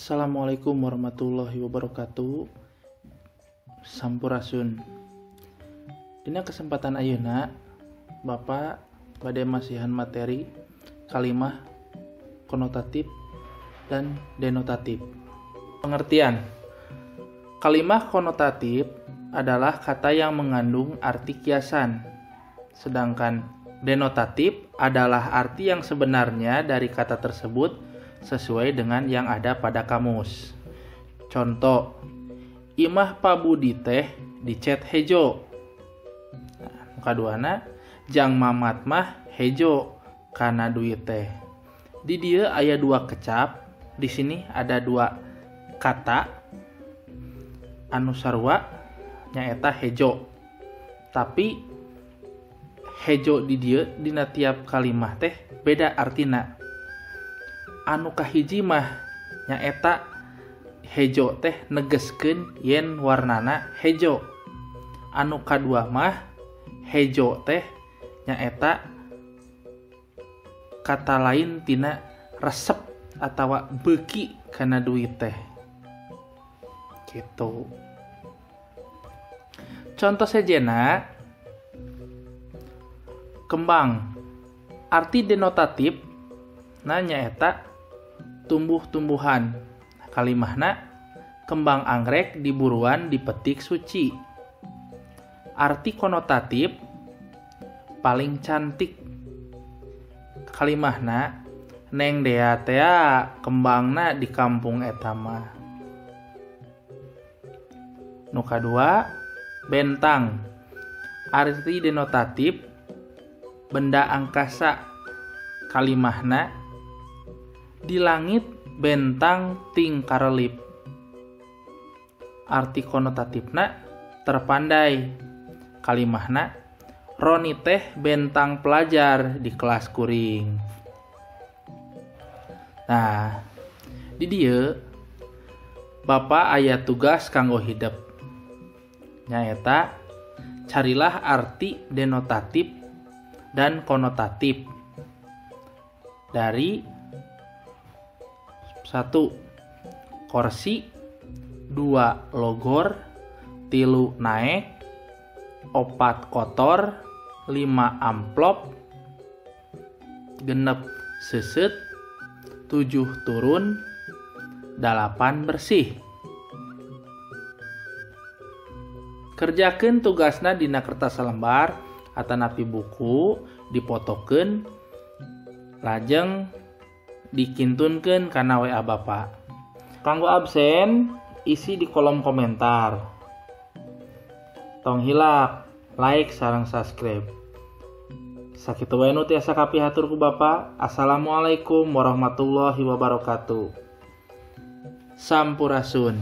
Assalamualaikum warahmatullahi wabarakatuh. Sampurasun. Dina kesempatan ayeuna Bapak bade masihan materi kalimah konotatif dan denotatif. Pengertian. Kalimah konotatif adalah kata yang mengandung arti kiasan, sedangkan denotatif adalah arti yang sebenarnya dari kata tersebut sesuai dengan yang ada pada kamus. Contoh, imah pabudi teh dicet hejo. Kaduana, jang mamat mah hejo kana duit teh. Di dia aya dua kecap, di sini ada dua kata anu sarua nyaeta hejo. Tapi hejo di dia dina tiap kalimah teh beda artina. Anu kahiji mah nyaeta hejo teh negeskeun yen warnana hejo. Anu kadua mah hejo teh nyaeta kata lain tina resep atawa beuki kana duit teh. Gitu. Contoh sejena kembang. Arti denotatif nyaeta tumbuh-tumbuhan. Kalimahna kembang anggrek di buruan dipetik suci. Arti konotatif paling cantik. Kalimahna neng dea tea kembangna di kampung eta mah. Nu kadua bentang. Arti denotatif benda angkasa. Kalimahna di langit bentang ting karelip. Arti konotatifna terpandai. Kalimahna Roni teh bentang pelajar di kelas kuring. Nah, di dieu Bapak aya tugas kanggo hidup. Nyaeta carilah arti denotatif dan konotatif dari 1. Korsi, 2. Logor, 3. Naek, 4. Kotor, 5. Amplop, 6. Seuseut, 7. Turun, 8. Bersih. Kerjakeun tugasna dina kertas lembar atanapi buku, dipotokeun, lajeng dikintunkeun kana WA Bapak. Kanggo absen, isi di kolom komentar. Tong hilap, like sareng subscribe. Sakitu wae nu tiasa kapihatur ku Bapak. Assalamualaikum warahmatullahi wabarakatuh. Sampurasun.